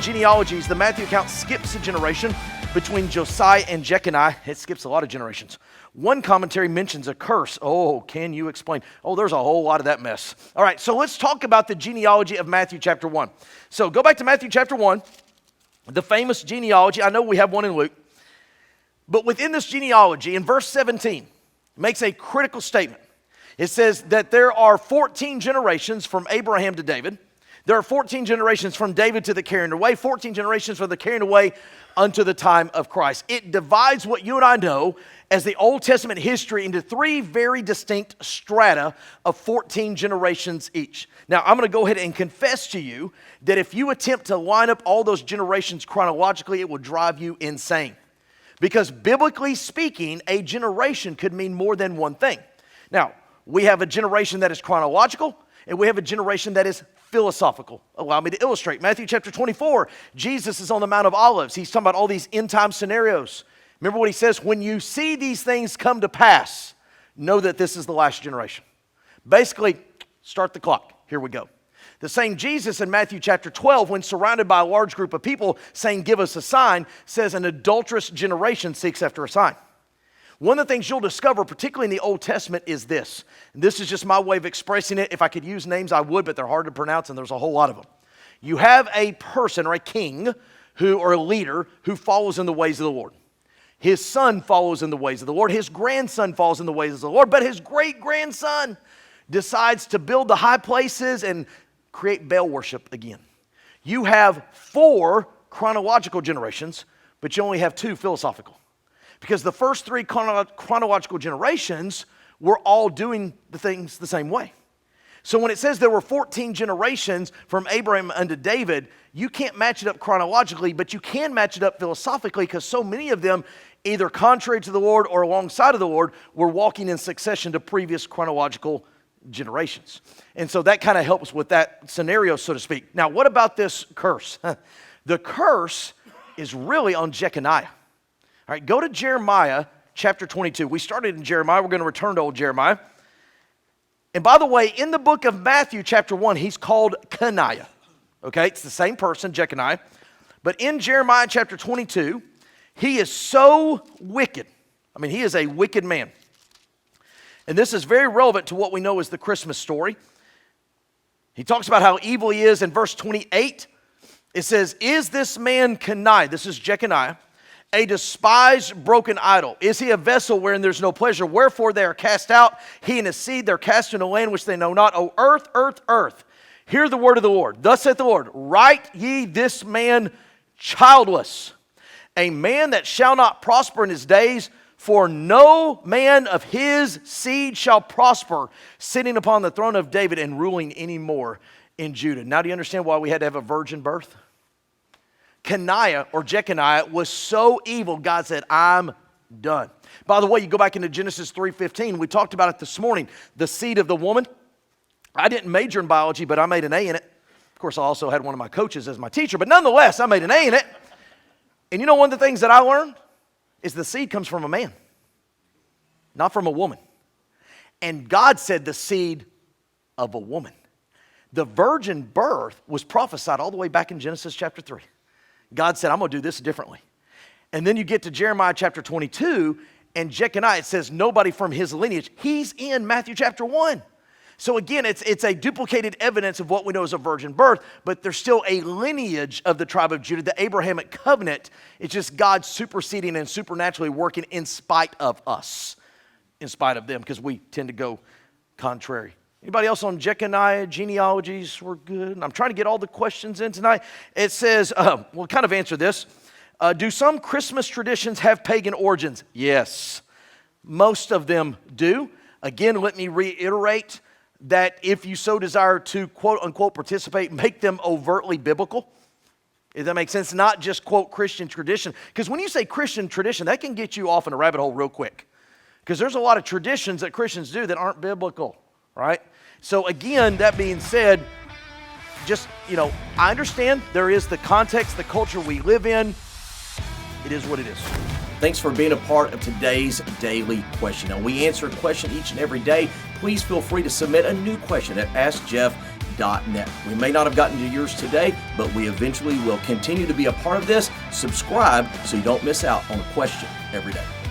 genealogies, the Matthew account skips a generation between Josiah and Jeconiah. It skips a lot of generations. One commentary mentions a curse. Oh, can you explain? Oh, there's a whole lot of that mess. All right, so let's talk about the genealogy of Matthew chapter 1. So go back to Matthew chapter 1, the famous genealogy. I know we have one in Luke. But within this genealogy, in verse 17, it makes a critical statement. It says that there are 14 generations from Abraham to David. There are 14 generations from David to the carrying away, 14 generations from the carrying away unto the time of Christ. It divides what you and I know as the Old Testament history into three very distinct strata of 14 generations each. Now, I'm going to go ahead and confess to you that if you attempt to line up all those generations chronologically, it will drive you insane. Because biblically speaking, a generation could mean more than one thing. Now, we have a generation that is chronological, and we have a generation that is philosophical. Allow me to illustrate. Matthew chapter 24, Jesus is on the Mount of Olives. He's talking about all these end-time scenarios. Remember what he says? When you see these things come to pass, know that this is the last generation. Basically, start the clock. Here we go. The same Jesus in Matthew chapter 12, when surrounded by a large group of people saying, give us a sign, says an adulterous generation seeks after a sign. One of the things you'll discover, particularly in the Old Testament, is this. And this is just my way of expressing it. If I could use names, I would, but they're hard to pronounce, and there's a whole lot of them. You have a person or a king or a leader who follows in the ways of the Lord. His son follows in the ways of the Lord. His grandson follows in the ways of the Lord. But his great-grandson decides to build the high places and create Baal worship again. You have 4 chronological generations, but you only have 2 philosophical. Because the first 3 chronological generations were all doing the things the same way. So when it says there were 14 generations from Abraham unto David, you can't match it up chronologically, but you can match it up philosophically because so many of them, either contrary to the Lord or alongside of the Lord, were walking in succession to previous chronological generations. And so that kind of helps with that scenario, so to speak. Now, what about this curse? The curse is really on Jeconiah. All right, go to Jeremiah chapter 22. We started in Jeremiah. We're going to return to old Jeremiah. And by the way, in the book of Matthew chapter 1, he's called Coniah. Okay, it's the same person, Jeconiah. But in Jeremiah chapter 22, he is so wicked. I mean, he is a wicked man. And this is very relevant to what we know as the Christmas story. He talks about how evil he is in verse 28. It says, is this man Coniah, this is Jeconiah, a despised, broken idol? Is he a vessel wherein there's no pleasure? Wherefore they are cast out, he and his seed, they're cast in a land which they know not. O earth, earth, earth, hear the word of the Lord. Thus saith the Lord, write ye this man childless, a man that shall not prosper in his days, for no man of his seed shall prosper, sitting upon the throne of David and ruling any more in Judah. Now do you understand why we had to have a virgin birth? Coniah or Jeconiah was so evil, God said, I'm done. By the way, you go back into Genesis 3:15. We talked about it this morning. The seed of the woman. I didn't major in biology, but I made an A in it. Of course, I also had one of my coaches as my teacher, but nonetheless, I made an A in it. And you know one of the things that I learned is the seed comes from a man, not from a woman. And God said the seed of a woman. The virgin birth was prophesied all the way back in Genesis chapter 3. God said, I'm going to do this differently. And then you get to Jeremiah chapter 22, and Jeconiah, it says nobody from his lineage. He's in Matthew chapter 1. So again, it's a duplicated evidence of what we know as a virgin birth, but there's still a lineage of the tribe of Judah, the Abrahamic covenant. It's just God superseding and supernaturally working in spite of us, in spite of them, because we tend to go contrary. Anybody else on Jeconiah, genealogies? We're good. I'm trying to get all the questions in tonight. It says, we'll kind of answer this. Do some Christmas traditions have pagan origins? Yes, most of them do. Again, let me reiterate that if you so desire to, quote unquote, participate, make them overtly biblical. If that makes sense, not just, quote, Christian tradition. Because when you say Christian tradition, that can get you off in a rabbit hole real quick. Because there's a lot of traditions that Christians do that aren't biblical, right? So again, that being said, just, I understand there is the context, the culture we live in. It is what it is. Thanks for being a part of today's daily question. Now, we answer a question each and every day. Please feel free to submit a new question at AskJeff questionoftheday.net. We may not have gotten to yours today, but we eventually will continue to be a part of this. Subscribe so you don't miss out on a question every day.